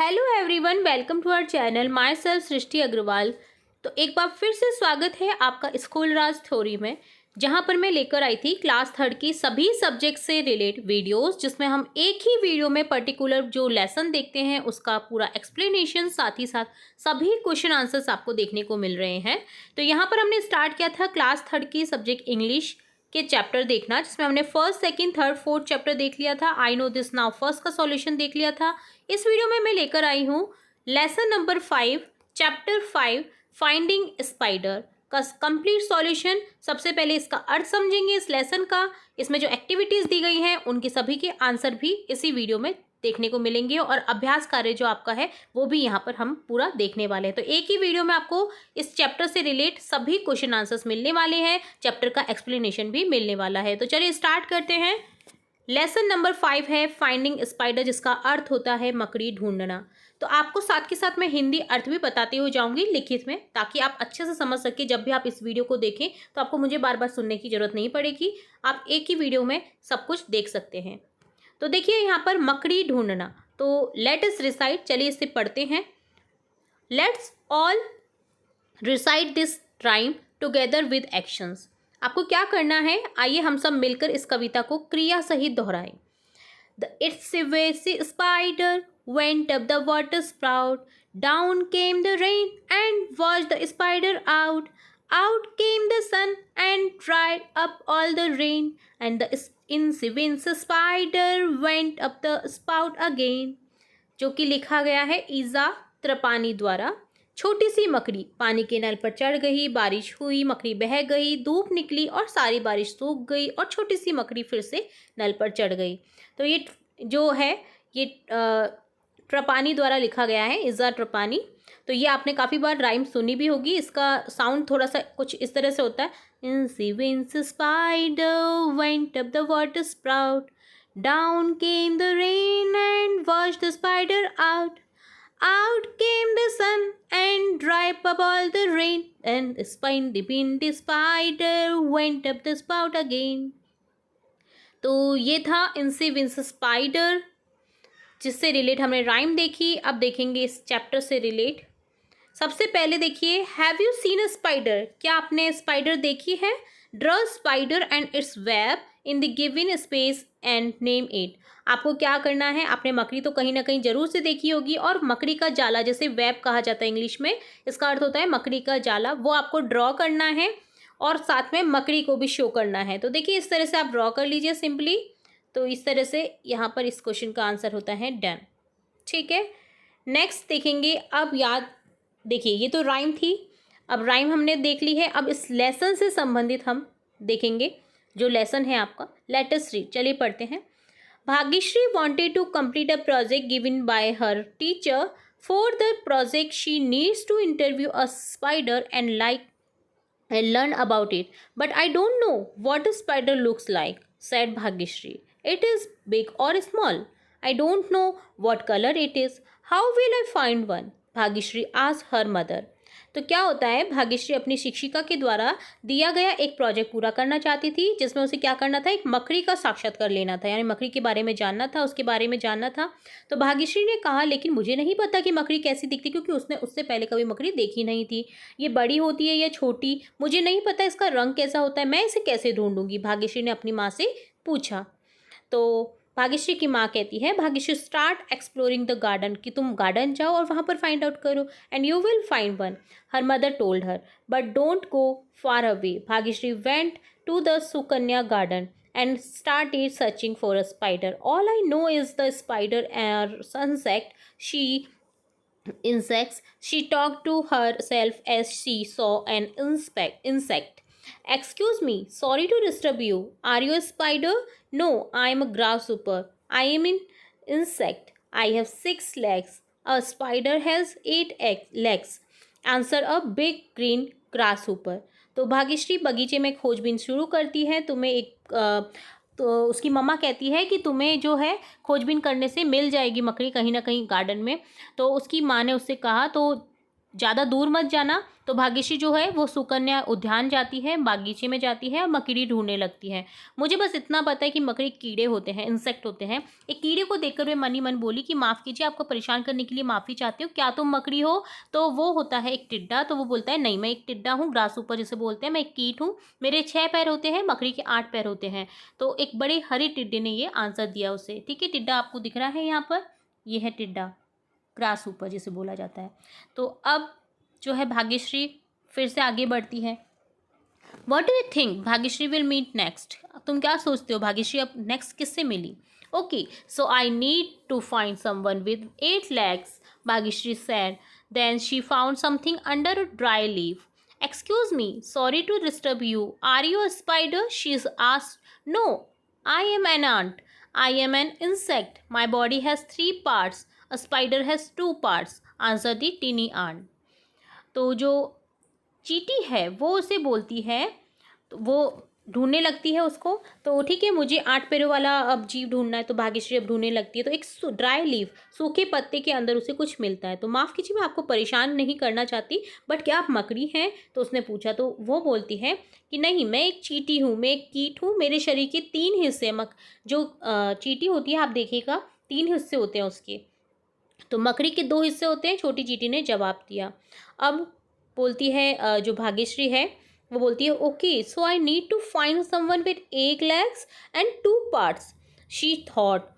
Hello everyone, welcome to our channel. Myself Srishti Agarwal. तो एक बार फिर से स्वागत है आपका स्कूल राज थ्योरी में, जहां पर मैं लेकर आई थी क्लास थर्ड की सभी सब्जेक्ट से रिलेट वीडियोस, जिसमें हम एक ही वीडियो में पर्टिकुलर जो लेसन देखते हैं उसका पूरा एक्सप्लेनेशन, साथ ही साथ सभी क्वेश्चन आंसर्स आपको देखने को मिल रहे हैं। तो यहाँ पर हमने स्टार्ट किया था क्लास थर्ड की सब्जेक्ट इंग्लिश के चैप्टर देखना, जिसमें हमने first, second, third, fourth chapter देख लिया था। I know this now first का सॉल्यूशन देख लिया था। इस वीडियो में मैं लेकर आई हूँ lesson number 5, chapter 5, finding spider का कंप्लीट सॉल्यूशन। सबसे पहले इसका अर्थ समझेंगे इस लेसन का। इसमें जो एक्टिविटीज़ दी गई हैं उनकी सभी के आंसर भी इसी वीडियो में देखने को मिलेंगे, और अभ्यास कार्य जो आपका है वो भी यहाँ पर हम पूरा देखने वाले हैं। तो एक ही वीडियो में आपको इस चैप्टर से रिलेट सभी क्वेश्चन आंसर्स मिलने वाले हैं, चैप्टर का एक्सप्लेनेशन भी मिलने वाला है। तो चलिए स्टार्ट करते हैं। लेसन नंबर 5 है फाइंडिंग स्पाइडर, जिसका अर्थ होता है मकड़ी ढूंढना। तो आपको साथ के साथ मैं हिंदी अर्थ भी बताती हुई जाऊंगी लिखित में, ताकि आप अच्छे से समझ सके। जब भी आप इस वीडियो को देखें तो आपको मुझे बार बार सुनने की जरूरत नहीं पड़ेगी, आप एक ही वीडियो में सब कुछ देख सकते हैं। तो देखिए यहाँ पर मकड़ी ढूंढना, तो लेट अस रिसाइट, चलिए इसे पढ़ते हैं। Let's all recite this rhyme together with actions. आपको क्या करना है, आइए हम सब मिलकर इस कविता को क्रिया सहित दोहराएं। The itsy spider went up the water spout. Down came the rain and washed the spider out. Out came the sun and dried up all the rain. And the insy spider went up the spout again. जो कि लिखा गया है ईज़ा त्रिपानी द्वारा। छोटी सी मकड़ी पानी के नल पर चढ़ गई, बारिश हुई, मकड़ी बह गई, धूप निकली और सारी बारिश सूख गई, और छोटी सी मकड़ी फिर से नल पर चढ़ गई। तो ये जो है ये ट्रपानी द्वारा लिखा गया है, ईज़ा ट्रपानी। तो ये आपने काफ़ी बार राइम सुनी भी होगी। इसका साउंड थोड़ा सा कुछ इस तरह से होता है। Insy wincy spider went up the water spout. Down came the rain and washed the spider out. Out came the sun and dried up all the rain. And the spiny spider went up the spout again. तो ये था इंसी Vinci spider, जिससे relate हमने rhyme देखी। अब देखेंगे इस chapter से रिलेट। सबसे पहले देखिए, have you seen a spider? क्या आपने स्पाइडर देखी है? Draw spider and it's web in the given space and name it. आपको क्या करना है, आपने मकड़ी तो कहीं ना कहीं जरूर से देखी होगी, और मकड़ी का जाला, जैसे वेब कहा जाता है इंग्लिश में, इसका अर्थ होता है मकड़ी का जाला, वो आपको ड्रॉ करना है और साथ में मकड़ी को भी शो करना है। तो देखिए इस तरह से आप ड्रॉ कर लीजिए सिंपली। तो इस तरह से यहाँ पर इस क्वेश्चन का आंसर होता है डन। ठीक है, नेक्स्ट देखेंगे। अब याद देखिए, ये तो राइम थी, अब राइम हमने देख ली है। अब इस लेसन से संबंधित हम देखेंगे जो लेसन है आपका। लेट अस रीड, चलिए पढ़ते हैं। Bhagyashree wanted to complete a project given by her teacher. For the project, she needs to interview a spider and learn about it. But I don't know what a spider looks like, said Bhagyashree. It is big or small. I don't know what color it is. How will I find one? Bhagyashree asked her mother. तो क्या होता है, भाग्यश्री अपनी शिक्षिका के द्वारा दिया गया एक प्रोजेक्ट पूरा करना चाहती थी, जिसमें उसे क्या करना था, एक मकड़ी का साक्षात्कार लेना था, यानी मकड़ी के बारे में जानना था, उसके बारे में जानना था। तो भाग्यश्री ने कहा, लेकिन मुझे नहीं पता कि मकड़ी कैसी दिखती, क्योंकि उसने उससे पहले कभी मकड़ी देखी नहीं थी। ये बड़ी होती है या छोटी, मुझे नहीं पता इसका रंग कैसा होता है, मैं इसे कैसे ढूंढूंगी? भाग्यश्री ने अपनी माँ से पूछा। तो भाग्यश्री की माँ कहती है, Bhagyashree start exploring the garden, कि तुम गार्डन जाओ और वहाँ पर फाइंड आउट करो, and you will find one, her mother told her, but don't go far away. Bhagyashree went to the Sukanya garden and started searching for a spider. All I know is the spider are insects. She talked to herself as she saw an insect. Excuse me, sorry to disturb you. Are you a spider? No, I am a grasshopper. I am an insect. I have 6 legs. A spider has 8 legs. Answer a big green grasshopper. तो भाग्यश्री बगीचे में खोजबीन शुरू करती है। तुम्हें एक तो उसकी मम्मा कहती है कि तुम्हें जो है खोजबीन करने से मिल जाएगी मकड़ी कहीं ना कहीं गार्डन में। तो उसकी माँ ने उससे कहा, तो ज़्यादा दूर मत जाना। तो भाग्यश्री जो है वो सुकन्या उद्यान जाती है, बागीचे में जाती है और मकड़ी ढूंढने लगती है। मुझे बस इतना पता है कि मकड़ी कीड़े होते हैं, इंसेक्ट होते हैं। एक कीड़े को देखकर वे मन ही मन बोली कि माफ़ कीजिए, आपको परेशान करने के लिए माफ़ी चाहती हूँ, क्या तुम मकड़ी हो? तो वो होता है एक टिड्डा, तो वो बोलता है नहीं, मैं एक टिड्डा हूँ, ग्रासहॉपर जिसे बोलते हैं, मैं एक कीट हूँ, मेरे 6 पैर होते हैं, मकड़ी के 8 पैर होते हैं। तो एक बड़े हरे टिड्डे ने ये आंसर दिया उसे। ठीक है, टिड्डा आपको दिख रहा है यहाँ पर, ये है टिड्डा, ग्रासहॉपर जिसे बोला जाता है। तो अब जो है भाग्यश्री फिर से आगे बढ़ती है। What do you think Bhagyashree will meet next? तुम क्या सोचते हो भाग्यश्री अब नेक्स्ट किससे मिली? Okay, so I need to find someone with 8 legs, Bhagyashree said. Then she found something under a dry leaf. Excuse me, sorry to disturb you. Are you a spider? She asked. No, I am an ant. I am an insect. My body has 3 parts. A spider has 2 parts, answered the teeny ant. तो जो चींटी है वो उसे बोलती है, तो वो ढूंढने लगती है उसको। तो ठीक है, मुझे 8 पैरों वाला अब जीव ढूंढना है। तो भाग्यश्री अब ढूंढने लगती है, तो एक ड्राई लीफ, सूखे पत्ते के अंदर उसे कुछ मिलता है। तो माफ़ कीजिए, मैं आपको परेशान नहीं करना चाहती, बट क्या आप मकड़ी हैं? तो उसने पूछा। तो वो बोलती है कि नहीं, मैं एक चींटी हूँ, मैं एक कीट हूँ, मेरे शरीर के 3 हिस्से जो चींटी होती है आप देखिएगा 3 हिस्से होते हैं उसके, तो मकड़ी के 2 हिस्से होते हैं, छोटी चींटी ने जवाब दिया। अब बोलती है जो भाग्यश्री है वो बोलती है, okay, so I need to find someone with 8 legs and 2 parts, she thought.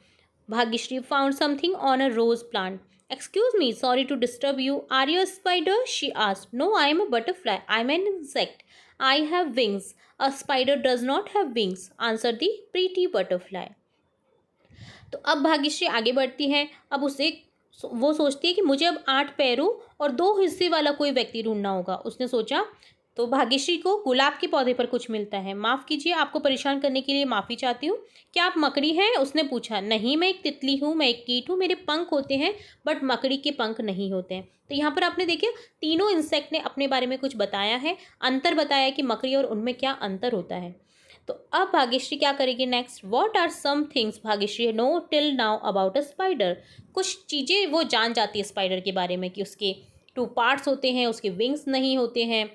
Bhagyashree found something on a rose plant. Excuse me, sorry to disturb you, are you a spider? She asked. No, I am a butterfly, I am an insect, I have wings. A spider does not have wings, answer the pretty butterfly. तो अब भाग्यश्री आगे बढ़ती है। अब उसे वो सोचती है कि मुझे अब 8 पैरों और 2 हिस्से वाला कोई व्यक्ति ढूंढना होगा, उसने सोचा। तो भाग्यश्री को गुलाब के पौधे पर कुछ मिलता है। माफ़ कीजिए, आपको परेशान करने के लिए माफ़ी चाहती हूँ, क्या आप मकड़ी हैं? उसने पूछा। नहीं, मैं एक तितली हूँ, मैं एक कीट हूँ, मेरे पंख होते हैं, बट मकड़ी के पंख नहीं होते हैं। तो यहाँ पर आपने देखिए तीनों इंसेक्ट ने अपने बारे में कुछ बताया है, अंतर बताया कि मकड़ी और उनमें क्या अंतर होता है। तो अब भाग्यश्री क्या करेगी next? What are some things Bhagyashree know till now about a spider? कुछ चीज़ें वो जान जाती है स्पाइडर के बारे में कि उसके 2 पार्ट्स होते हैं, उसके विंग्स नहीं होते हैं।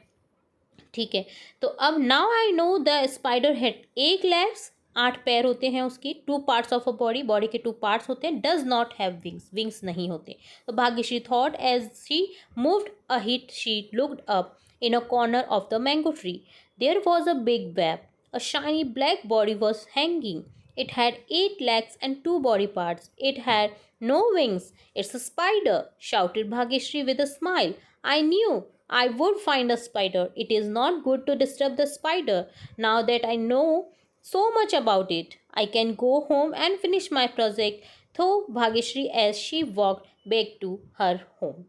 ठीक है, तो अब now I know the spider had 8 legs, 8 पैर होते हैं उसकी, 2 parts of a body, body के 2 parts होते हैं, does not have wings, wings नहीं होते। तो Bhagyashree thought as she moved ahead, she looked up in a corner of the mango tree. There was a big web. A shiny black body was hanging. It had 8 legs and 2 body parts. It had no wings. It's a spider, shouted Bhagyashree with a smile. I knew I would find a spider. It is not good to disturb the spider. Now that I know so much about it, I can go home and finish my project, thought Bhagyashree as she walked back to her home.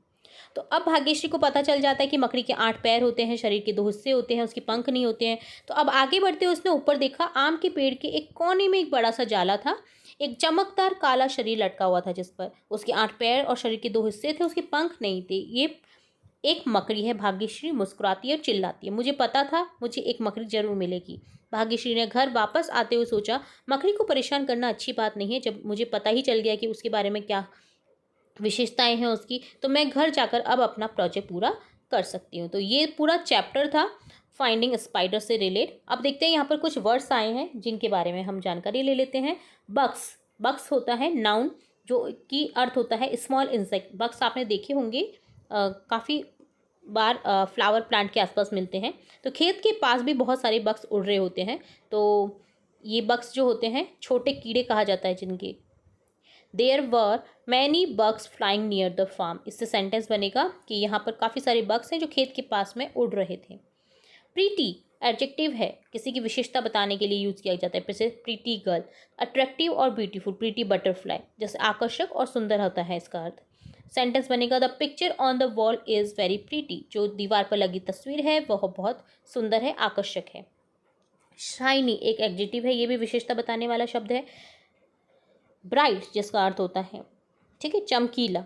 तो अब भाग्यश्री को पता चल जाता है कि मकड़ी के 8 पैर होते हैं, शरीर के 2 हिस्से होते हैं, उसके पंख नहीं होते हैं। तो अब आगे बढ़ते हुए उसने ऊपर देखा, आम के पेड़ के एक कोने में एक बड़ा सा जाला था, एक चमकदार काला शरीर लटका हुआ था जिस पर उसके 8 पैर और शरीर के 2 हिस्से थे, उसके पंख नहीं थे। ये एक मकड़ी है। भाग्यश्री मुस्कुराती है और चिल्लाती है, मुझे पता था मुझे एक मकड़ी जरूर मिलेगी। भाग्यश्री ने घर वापस आते हुए सोचा, मकड़ी को परेशान करना अच्छी बात नहीं है, जब मुझे पता ही चल गया कि उसके बारे में क्या विशेषताएं हैं उसकी, तो मैं घर जाकर अब अपना प्रोजेक्ट पूरा कर सकती हूँ। तो ये पूरा चैप्टर था फाइंडिंग स्पाइडर से रिलेट। अब देखते हैं यहाँ पर कुछ वर्ड्स आए हैं जिनके बारे में हम जानकारी ले लेते हैं। बग्स, बग्स होता है नाउन, जो की अर्थ होता है स्मॉल इंसेक्ट। बग्स आपने देखे होंगे, काफ़ी बार फ्लावर प्लांट के आसपास मिलते हैं। तो खेत के पास भी बहुत सारे बग्स उड़ रहे होते हैं। तो ये बग्स जो होते हैं छोटे कीड़े कहा जाता है जिनके। There were many bugs flying near the farm. इससे सेंटेंस बनेगा कि यहाँ पर काफ़ी सारे बग्स हैं जो खेत के पास में उड़ रहे थे। प्रीटी एडजेक्टिव है, किसी की विशेषता बताने के लिए यूज़ किया जाता है, जैसे प्रीटी गर्ल। अट्रैक्टिव और ब्यूटीफुल, प्रीटी बटरफ्लाई, जैसे आकर्षक और सुंदर होता है इसका अर्थ। सेंटेंस बनेगा, the picture on the wall is very pretty. जो दीवार पर लगी तस्वीर है वह बहुत सुंदर है, आकर्षक है। शाइनी एक एडजेक्टिव है, ये भी विशेषता बताने वाला शब्द है। ब्राइट जिसका अर्थ होता है, ठीक है, चमकीला।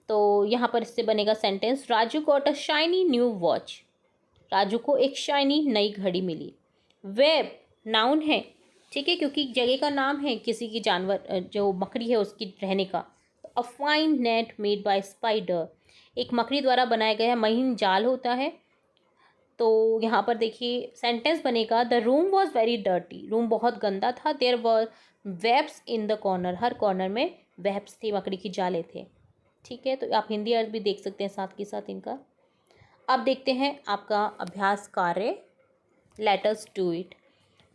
तो यहाँ पर इससे बनेगा sentence, Raju got a shiny new watch. Raju को एक शाइनी नई घड़ी मिली। वेब नाउन है, ठीक है, क्योंकि जगह का नाम है किसी की जानवर जो मकड़ी है उसकी रहने का। A fine net made by spider. एक मकड़ी द्वारा बनाया गया महीन जाल होता है। तो यहाँ पर देखिए सेंटेंस बनेगा, the room was very dirty, room बहुत गंदा था। There were webs in the corner, हर कॉर्नर में वेब्स थी, मकड़ी की जाले थे। ठीक है, तो आप हिंदी अर्थ भी देख सकते हैं साथ के साथ इनका। अब देखते हैं आपका अभ्यास कार्य, लेट अस डू इट।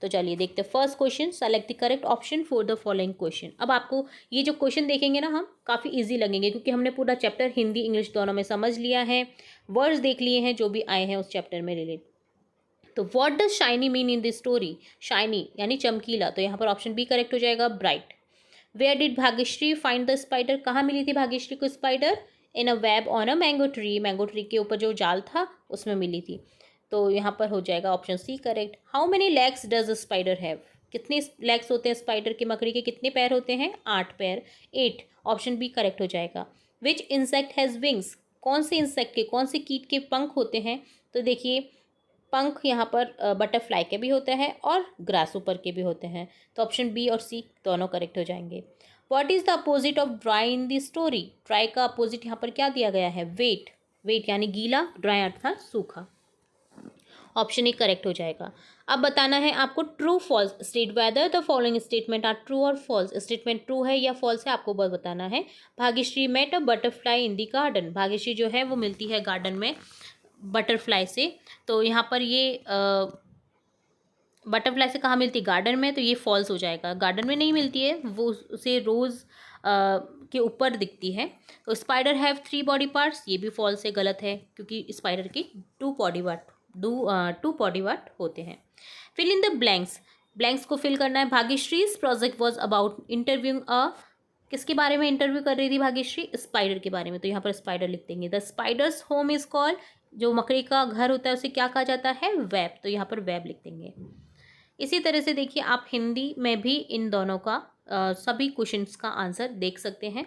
तो चलिए देखते हैं first question, select the correct option for the following question. अब आपको ये जो क्वेश्चन देखेंगे ना हम, काफ़ी इजी लगेंगे क्योंकि हमने पूरा चैप्टर हिंदी इंग्लिश दोनों में समझ लिया है, वर्ड्स देख लिए हैं जो भी आए हैं उस चैप्टर में रिलेटेड। तो what does shiny mean in this story, shiny यानी चमकीला, तो यहाँ पर ऑप्शन बी करेक्ट हो जाएगा, bright. Where did Bhagyashree find the spider, कहाँ मिली थी भाग्यश्री को spider, in a web on a mango tree, mango tree के ऊपर जो जाल था उसमें मिली थी। तो यहाँ पर हो जाएगा option C correct. How many legs does a spider have, कितने लेग्स होते हैं स्पाइडर के, मकड़ी के कितने पैर होते हैं, 8 पैर, 8, ऑप्शन बी करेक्ट हो जाएगा। विच इंसेक्ट हैज़ विंग्स, कौन से इंसेक्ट के, कौन से कीट के पंख होते हैं, तो देखिए पंख यहाँ पर बटरफ्लाई के भी होते हैं और ग्रास ऊपर के भी होते हैं, तो ऑप्शन बी और सी दोनों करेक्ट हो जाएंगे। What is the opposite of dry in the story, dry का अपोजिट यहाँ पर क्या दिया गया है, वेट, वेट यानी गीला, ड्राई अर्थात सूखा, ऑप्शन ए करेक्ट हो जाएगा। अब बताना है आपको true false, state whether the following statement are true और फॉल्स, स्टेटमेंट ट्रू है या फॉल्स है आपको बस बताना है। Bhagyashree met a butterfly in the garden, Bhagyashree जो है वो मिलती है गार्डन में बटरफ्लाई से, तो यहाँ पर ये बटरफ्लाई से कहाँ मिलती है, गार्डन में, तो ये फॉल्स हो जाएगा, गार्डन में नहीं मिलती है, वो उसे रोज़ के ऊपर दिखती है। तो स्पाइडर हैव 3 बॉडी पार्ट्स, ये भी फॉल्स है, गलत है, क्योंकि स्पाइडर की 2 बॉडी पार्ट होते हैं। Fill in the blanks, blanks को फिल करना है। Bhagyashree's project was about interviewing a, किसके बारे में इंटरव्यू कर रही थी भाग्यश्री, स्पाइडर के बारे में, तो यहाँ पर स्पाइडर लिख देंगे। The spiders home is called, जो मकड़ी का घर होता है उसे क्या कहा जाता है, वेब, तो यहाँ पर वेब लिख देंगे। इसी तरह से देखिए आप हिंदी में भी इन दोनों का सभी क्वेश्चंस का आंसर देख सकते हैं,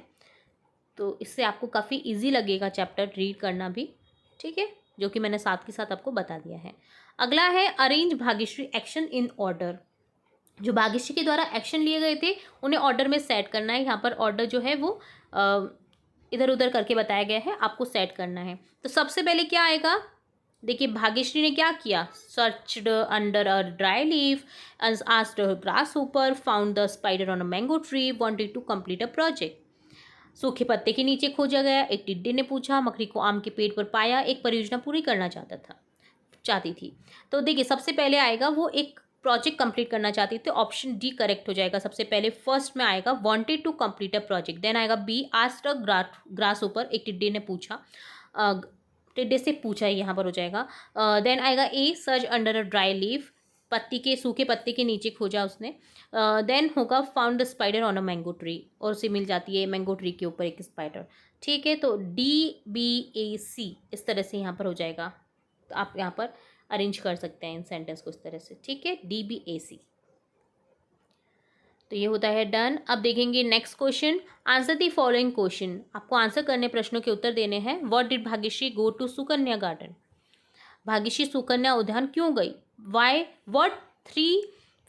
तो इससे आपको काफ़ी इजी लगेगा चैप्टर रीड करना भी, ठीक है, जो कि मैंने साथ के साथ आपको बता दिया है। अगला है arrange Bhagyashree action in order, जो भाग्यश्री के द्वारा एक्शन लिए गए थे उन्हें ऑर्डर में सेट करना है। यहाँ पर ऑर्डर जो है वो इधर उधर करके बताया गया है, आपको सेट करना है। तो सबसे पहले क्या आएगा, देखिए भाग्यश्री ने क्या किया, searched under a dry leaf, asked grasshopper, found the spider on a mango tree, wanted to complete a project, सूखे पत्ते के नीचे खोजा गया, एक टिड्डे ने पूछा, मकड़ी को आम के पेड़ पर पाया, एक परियोजना पूरी करना चाहती थी। तो देखिए सबसे पहले आएगा वो एक प्रोजेक्ट कंप्लीट करना चाहती थी, ऑप्शन डी करेक्ट हो जाएगा। सबसे पहले फर्स्ट में आएगा wanted to complete a project, then आएगा B asked a grasshopper, एक टिड्डे ने पूछा, टिड्डे से पूछा ही यहाँ पर हो जाएगा। देन आएगा A search under a dry leaf, पत्ती के सूखे पत्ते के नीचे खोजा उसने। देन होगा found the spider on a mango tree, और उसे मिल जाती है मैंगो ट्री के ऊपर एक स्पाइडर, ठीक है, तो DBAC इस तरह से यहाँ पर हो जाएगा। तो आप यहाँ पर अरेंज कर सकते हैं इन सेंटेंस को इस तरह से, ठीक है, DBAC। तो ये होता है डन। अब देखेंगे next question, answer the following question, आपको आंसर करने प्रश्नों के उत्तर देने हैं। What did Bhagyashree go to Sukanya garden, Bhagyashree Sukanya उद्यान क्यों गई, why, what 3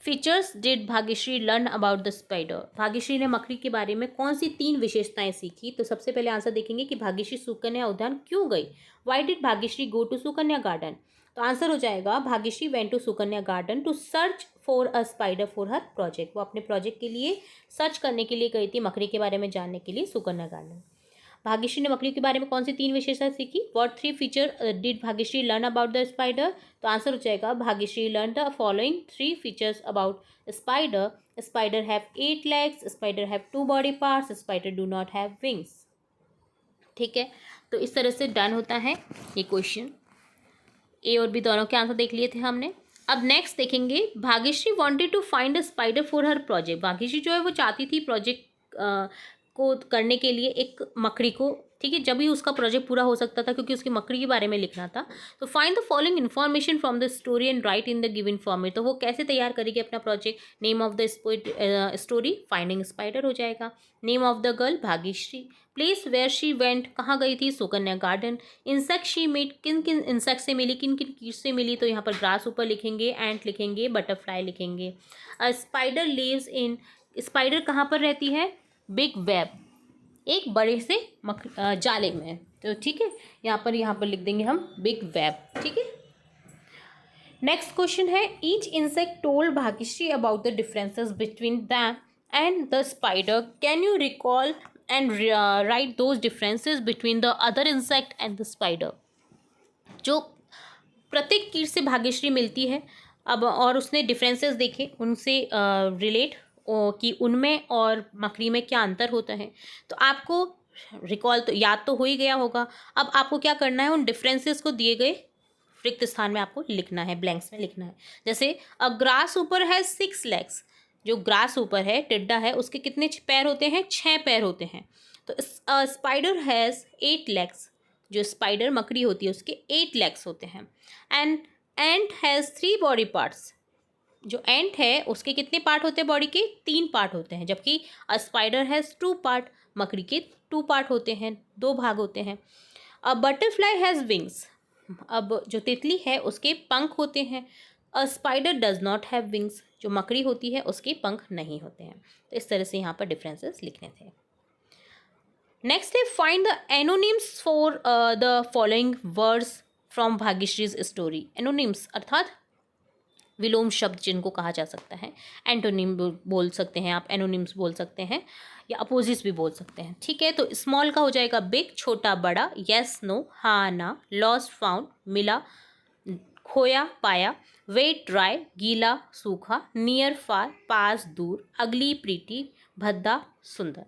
features did Bhagyashree learn about the spider, Bhagyashree ने मकड़ी के बारे में कौन सी 3 विशेषताएं सीखी। तो सबसे पहले आंसर देखेंगे कि भाग्यश्री सुकन्या उद्यान क्यों गई, why did Bhagyashree go to Sukanya garden, तो आंसर हो जाएगा Bhagyashree went to Sukanya garden to search for a spider for her project, वो अपने प्रोजेक्ट के लिए सर्च करने के लिए गई थी, मकड़ी के बारे में जानने के लिए सुकन्या गार्डन। भाग्यश्री ने मकड़ी के बारे में कौन सी 3 विशेषता सीखी, what 3 feature did Bhagyashree learn about the spider, तो आंसर हो जाएगा Bhagyashree learn the following 3 features about spider, spider have 8 legs, spider have 2 body parts, spider do not have wings, ठीक है। तो इस तरह से डन होता है ये क्वेश्चन, ए और बी दोनों के आंसर देख लिए थे हमने। अब नेक्स्ट देखेंगे, Bhagyashree wanted to find a spider for her project, Bhagyashree जो है वो चाहती थी प्रोजेक्ट को करने के लिए एक मकड़ी को, ठीक है, जब ही उसका प्रोजेक्ट पूरा हो सकता था क्योंकि उसकी मकड़ी के बारे में लिखना था। तो find the following information from the story and write in the given format, तो वो कैसे तैयार करेगी अपना project, name of the story finding spider हो जाएगा, name of the girl Bhagyashree, place where she went कहाँ गई थी Sukanya garden, insect she meet किन किन इंसेक्ट से मिली, किन किन कीट से मिली, तो यहाँ पर ग्रास ऊपर लिखेंगे, एंट लिखेंगे, बटरफ्लाई लिखेंगे। स्पाइडर लिव्स इन, स्पाइडर कहाँ पर रहती है, बिग वेब, एक बड़े से जाले में, तो ठीक है, यहाँ पर लिख देंगे हम बिग वेब। ठीक है, नेक्स्ट क्वेश्चन है each insect told Bhagyashree about the differences between them and the spider, can you recall and right those differences between the other insect and the spider. जो प्रत्येक कीट से भाग्यश्री मिलती है अब और उसने डिफरेंसेस देखे, उनसे रिलेट कि उनमें और मकड़ी में क्या अंतर होता है। तो आपको रिकॉल तो याद तो हो ही गया होगा। अब आपको क्या करना है, उन डिफरेंसेस को दिए गए रिक्त स्थान में आपको लिखना है, ब्लैंक्स में लिखना है। जैसे अ ग्रास ऊपर है 6 legs, जो ग्रास ऊपर है, टिड्डा है, उसके कितने पैर होते हैं, 6 पैर होते हैं। तो स्पाइडर हैज़ 8 legs, जो स्पाइडर मकड़ी होती है उसके 8 legs होते हैं। And ant has 3 body parts, जो एंट है उसके कितने पार्ट होते हैं, बॉडी के 3 पार्ट होते हैं, जबकि स्पाइडर हैज़ 2 पार्ट, मकड़ी के 2 पार्ट होते हैं, 2 भाग होते हैं। अ बटरफ्लाई हैज़ विंग्स, अब जो तितली है उसके पंख होते हैं। अ spider does not have wings, जो मकड़ी होती है उसके पंख नहीं होते हैं। तो इस तरह से यहाँ पर डिफरेंसेस लिखने थे। नेक्स्ट है find the antonyms for the following words from Bhagyashree's story. Antonyms अर्थात विलोम शब्द जिनको कहा जा सकता है। एंटोनिम बोल सकते हैं आप, एनोनिम्स बोल सकते हैं, या अपोजिट्स भी बोल सकते हैं। ठीक है, तो स्मॉल का हो जाएगा बिग, छोटा बड़ा, येस नो, हाँ ना, लॉस्ट फाउंड मिला, खोया पाया, वेट ड्राई गीला सूखा, नियर फार पास दूर, अगली प्रीति भद्दा सुंदर।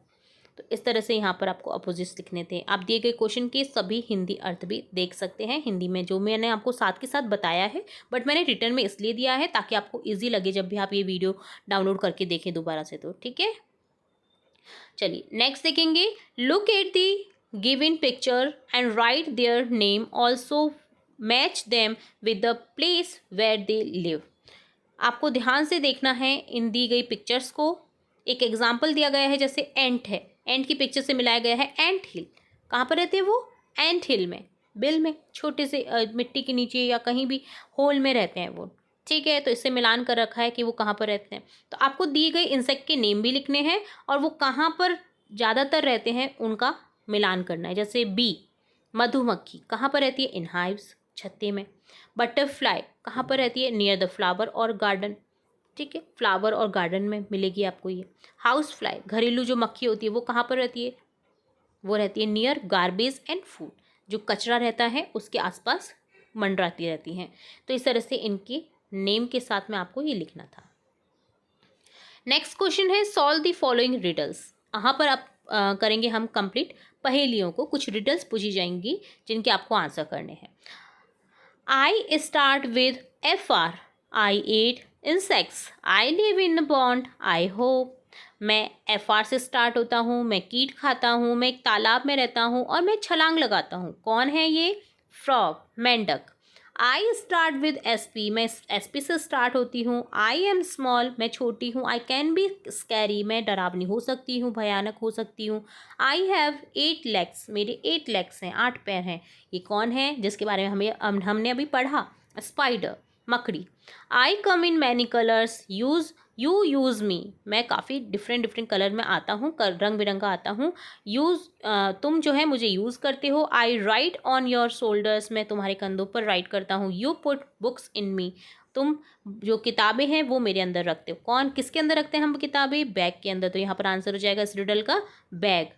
तो इस तरह से यहाँ पर आपको अपोजिट्स लिखने थे। आप दिए गए क्वेश्चन के सभी हिंदी अर्थ भी देख सकते हैं हिंदी में, जो मैंने आपको साथ के साथ बताया है, बट मैंने रिटर्न में इसलिए दिया है ताकि आपको इजी लगे जब भी आप ये वीडियो डाउनलोड करके देखें दोबारा से। तो ठीक है, चलिए नेक्स्ट देखेंगे। Look at the given picture and write their name, also match them with the place where they live. आपको ध्यान से देखना है इन दी गई पिक्चर्स को। एक एग्जाम्पल दिया गया है, जैसे एंट है, एंट की पिक्चर से मिलाया गया है एंट हिल। कहाँ पर रहते हैं वो, एंट हिल में, बिल में, छोटे से मिट्टी के नीचे या कहीं भी होल में रहते हैं वो। ठीक है, तो इससे मिलान कर रखा है कि वो कहाँ पर रहते हैं। तो आपको दी गई इंसेक्ट के नेम भी लिखने हैं और वो कहाँ पर ज़्यादातर रहते हैं उनका मिलान करना है। जैसे बी मधुमक्खी कहाँ पर रहती है, इन हाइव्स, छत्ते में। बटरफ्लाई कहाँ पर रहती है, नियर द फ्लावर और गार्डन। ठीक है, फ्लावर और गार्डन में मिलेगी आपको ये। हाउस फ्लाई घरेलू जो मक्खी होती है वो कहाँ पर रहती है, वो रहती है नियर गार्बेज एंड फूड, जो कचरा रहता है उसके आसपास मंडराती रहती हैं। तो इस तरह से इनके नेम के साथ में आपको ये लिखना था। नेक्स्ट क्वेश्चन है सॉल्व द फॉलोइंग रिडल्स। यहाँ पर आप करेंगे हम कंप्लीट पहेलियों को, कुछ रिडल्स पूछी जाएंगी जिनके आपको आंसर करने हैं। I start with FR, I eat insects, I live in pond, I hop. मैं FR से स्टार्ट होता हूँ, मैं कीट खाता हूँ, मैं एक तालाब में रहता हूँ और मैं छलांग लगाता हूँ। कौन है ये, फ्रॉग, मेंढक। आई स्टार्ट विद SP, मैं SP से स्टार्ट होती हूँ। आई एम स्मॉल, मैं छोटी हूँ। आई कैन बी स्कैरी, मैं डरावनी हो सकती हूँ, भयानक हो सकती हूँ। आई हैव 8 legs, मेरे 8 legs हैं, 8 पैर हैं। ये कौन है जिसके बारे में हमने अभी पढ़ा, स्पाइडर, मकड़ी। I come in many colours, you use me, मैं काफ़ी डिफरेंट कलर में आता हूँ, रंग बिरंगा आता हूँ। तुम जो है मुझे यूज़ करते हो। आई राइट ऑन योर शोल्डर्स, मैं तुम्हारे कंधों पर राइट करता हूँ। यू पुट बुक्स इन मी, तुम जो किताबें हैं वो मेरे अंदर रखते हो। कौन किसके अंदर रखते हैं हम किताबें, बैग के अंदर। तो यहाँ पर आंसर हो जाएगा इस रिडल का bag.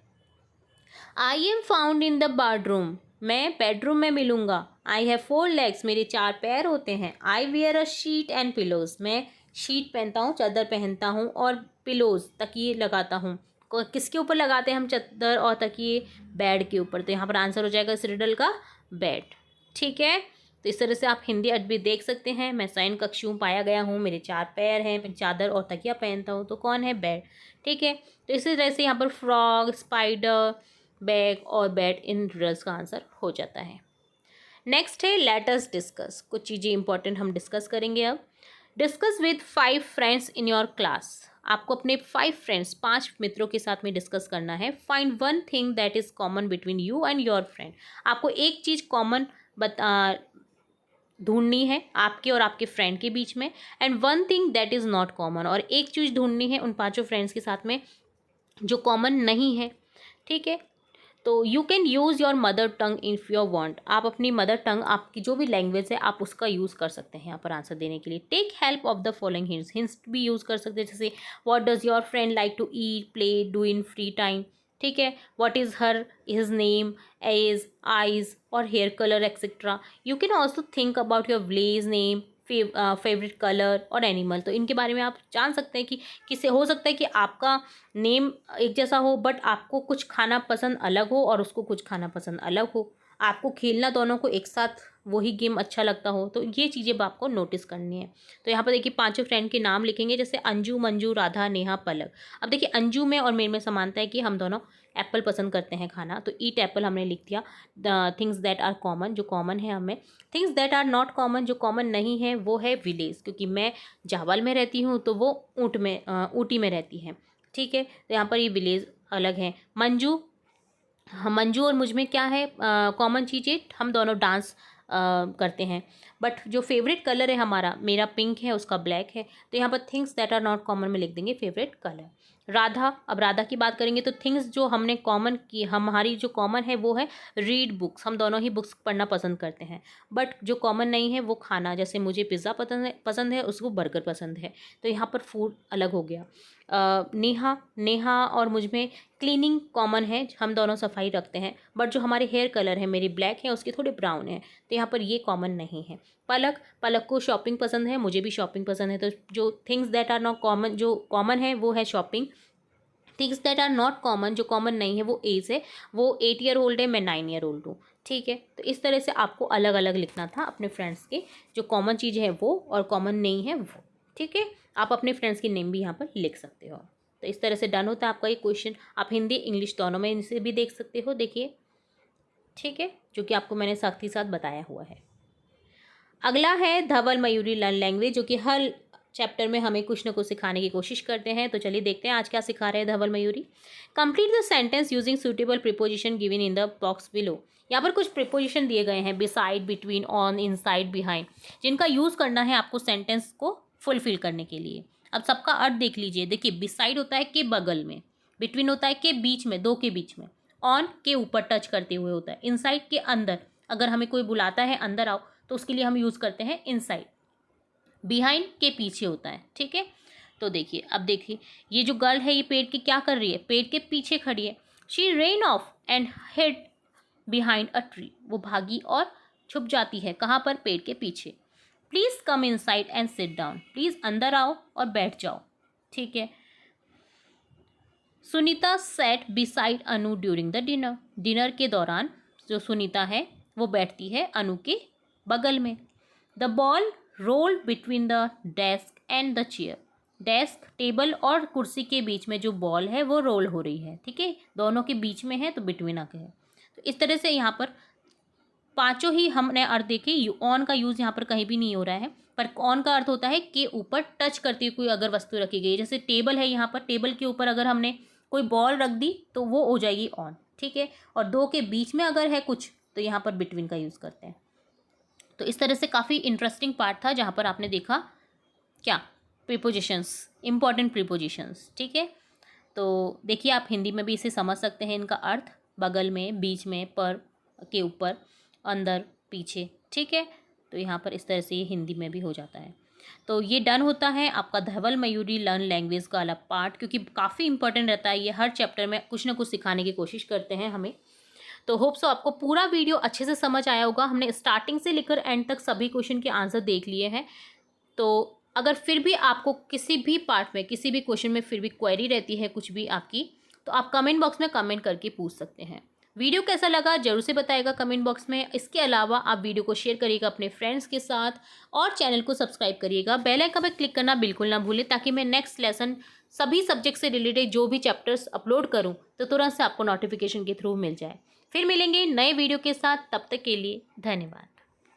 I am found in the bedroom, मैं बेडरूम में मिलूंगा। आई हैव 4 legs, मेरे 4 पैर होते हैं। I wear a sheet and pillows, मैं शीट पहनता हूँ, चादर पहनता हूँ, और पिलोज तकिए लगाता हूँ। किसके ऊपर लगाते हैं हम चादर और तकिए, बेड के ऊपर। तो यहाँ पर आंसर हो जाएगा इस रिडल का बेड। ठीक है, तो इस तरह से आप हिंदी अर्थ भी देख सकते हैं। मैं शयन कक्ष में पाया गया हूँ, मेरे 4 पैर हैं, मैं चादर और तकिया पहनता हूँ। तो कौन है, बेड। ठीक है, तो इसी तरह से यहाँ पर फ्रॉग, स्पाइडर, बैग और बैट इन रिडल्स का आंसर हो जाता है। नेक्स्ट है लेट अस डिस्कस, कुछ चीज़ें इंपॉर्टेंट हम डिस्कस करेंगे अब। Discuss with 5 friends in your class, आपको अपने 5 फ्रेंड्स, 5 मित्रों के साथ में डिस्कस करना है। Find one thing that is common between you and your friend, आपको एक चीज़ कॉमन ढूंढनी है आपके और आपके फ्रेंड के बीच में। And one thing that is not common, और एक चीज़ ढूंढनी है उन 5 फ्रेंड्स के साथ में जो कॉमन नहीं है। ठीक है, तो you can use your mother tongue if you want, आप अपनी मदर टंग, आपकी जो भी लैंग्वेज है आप उसका यूज़ कर सकते हैं यहाँ पर आंसर देने के लिए। Take help of the following hints, hints भी यूज़ कर सकते हैं, जैसे what does your friend like to eat, play, do in free time, ठीक है। What is her his name, age, eyes और hair colour etcetera. You can also think about your village name, favourite colour और animal. तो इनके बारे में आप जान सकते हैं कि किसे हो सकता है कि आपका नेम एक जैसा हो बट आपको कुछ खाना पसंद अलग हो और उसको कुछ खाना पसंद अलग हो, आपको खेलना दोनों को एक साथ वही गेम अच्छा लगता हो। तो ये चीज़ें आपको नोटिस करनी है। तो यहाँ पर देखिए पांचों फ्रेंड के नाम लिखेंगे, जैसे अंजू, मंजू, राधा, नेहा, पलक। अब देखिए अंजू में और मेरे में समानता है कि हम दोनों एप्पल पसंद करते हैं खाना, तो ईट एप्पल हमने लिख दिया। The things that are common, जो कॉमन है हमें। Things that are not common, जो कॉमन नहीं है वो है विलेज, क्योंकि मैं जावल में रहती हूँ तो वो ऊटी में रहती है, ठीक है। तो यहाँ पर ये विलेज अलग है। मंजू, हाँ, मंजू और मुझ में क्या है कॉमन चीज़ें, हम दोनों डांस करते हैं। बट जो फेवरेट कलर है हमारा, मेरा पिंक है, उसका ब्लैक है। तो यहाँ पर things that are not common में लिख देंगे फेवरेट कलर। राधा, अब राधा की बात करेंगे तो थिंग्स जो हमने कॉमन की, हमारी जो कॉमन है वो है रीड बुक्स, हम दोनों ही बुक्स पढ़ना पसंद करते हैं। बट जो कॉमन नहीं है वो खाना, जैसे मुझे पिज़्ज़ा पसंद है, उसको बर्गर पसंद है। तो यहाँ पर फूड अलग हो गया। नेहा, नेहा और मुझ में क्लीनिंग कॉमन है, हम दोनों सफाई रखते हैं। बट जो हमारे हेयर कलर है, मेरी ब्लैक है, उसके थोड़े ब्राउन है, तो यहाँ पर ये कॉमन नहीं है। पलक, पलक को शॉपिंग पसंद है, मुझे भी शॉपिंग पसंद है। तो जो things that are not common, जो कॉमन है वो है shopping. Things that are not common, जो कॉमन नहीं है वो एज है, वो 8 ईयर ओल्ड है, मैं 9 ईयर ओल्ड हूँ, ठीक है। तो इस तरह से आपको अलग अलग लिखना था अपने फ्रेंड्स के, जो कॉमन चीज़ है वो और कॉमन नहीं है वो, ठीक है। आप अपने फ्रेंड्स की नेम भी यहाँ पर लिख सकते हो। तो इस तरह से डन होता है आपका ये क्वेश्चन। आप हिंदी इंग्लिश दोनों में इनसे भी देख सकते हो, देखिए, ठीक है, जो कि आपको मैंने साथ ही साथ बताया हुआ है। अगला है धवल मयूरी लर्न लैंग्वेज, जो कि हर चैप्टर में हमें कुछ ना कुछ सिखाने की कोशिश करते हैं। तो चलिए देखते हैं आज क्या सिखा रहे हैं Dhaval Mayuri. Complete the sentence using suitable preposition given in the box below. यहाँ पर कुछ प्रीपोजिशन दिए गए हैं, beside, between, on, inside, behind, जिनका यूज़ करना है आपको सेंटेंस को फुलफिल करने के लिए। अब सबका अर्थ देख लीजिए। देखिए, बिसाइड होता है के बगल में, बिटवीन होता है के बीच में, दो के बीच में, ऑन के ऊपर टच करते हुए होता है, इनसाइड के अंदर, अगर हमें कोई बुलाता है अंदर आओ तो उसके लिए हम यूज़ करते हैं इनसाइड। बिहाइंड के पीछे होता है, ठीक है। तो देखिए, अब देखिए ये जो गर्ल है ये पेड़ के क्या कर रही है, पेड़ के पीछे खड़ी है। She ran off and hid behind a tree, वो भागी और छुप जाती है, कहाँ पर, पेड़ के पीछे। Please come inside and sit down, please अंदर आओ और बैठ जाओ, ठीक है। Sunita set beside Anu during the dinner, dinner के दौरान जो सुनीता है वो बैठती है अनु के बगल में। The ball rolled between the desk and the chair, desk, table और कुर्सी के बीच में जो बॉल है वो रोल हो रही है, ठीक है, दोनों के बीच में है तो बिटवीन आके है। तो इस तरह से यहाँ पर पांचों ही हमने अर्थ देखे। ऑन का यूज़ यहाँ पर कहीं भी नहीं हो रहा है, पर ऑन का अर्थ होता है कि ऊपर टच करती हुई कोई अगर वस्तु रखी गई है, जैसे टेबल है, यहाँ पर टेबल के ऊपर अगर हमने कोई बॉल रख दी तो वो हो जाएगी ऑन, ठीक है। और दो के बीच में अगर है कुछ तो यहाँ पर बिटवीन का यूज़ करते हैं। तो इस तरह से काफ़ी इंटरेस्टिंग पार्ट था जहाँ पर आपने देखा क्या, प्रीपोजिशंस, इंपॉर्टेंट प्रीपोजिशंस, ठीक है। तो देखिए आप हिंदी में भी इसे समझ सकते हैं, इनका अर्थ बगल में, बीच में, पर, के ऊपर, अंदर, पीछे, ठीक है। तो यहाँ पर इस तरह से ये हिंदी में भी हो जाता है। तो ये डन होता है आपका धवल मयूरी लर्न लैंग्वेज का अलग पार्ट, क्योंकि काफ़ी इंपॉर्टेंट रहता है ये, हर चैप्टर में कुछ ना कुछ सिखाने की कोशिश करते हैं हमें। तो होप सो आपको पूरा वीडियो अच्छे से समझ आया होगा। हमने स्टार्टिंग से लेकर एंड तक सभी क्वेश्चन के आंसर देख लिए हैं। तो अगर फिर भी आपको किसी भी पार्ट में, किसी भी क्वेश्चन में फिर भी क्वेरी रहती है कुछ भी आपकी, तो आप कमेंट बॉक्स में कमेंट करके पूछ सकते हैं। वीडियो कैसा लगा जरूर से बताइएगा कमेंट बॉक्स में। इसके अलावा आप वीडियो को शेयर करिएगा अपने फ्रेंड्स के साथ और चैनल को सब्सक्राइब करिएगा। बेल आइकन पर क्लिक करना बिल्कुल ना भूलें, ताकि मैं नेक्स्ट लेसन सभी सब्जेक्ट से रिलेटेड जो भी चैप्टर्स अपलोड करूं तो तुरंत से आपको नोटिफिकेशन के थ्रू मिल जाए। फिर मिलेंगे नए वीडियो के साथ, तब तक के लिए धन्यवाद।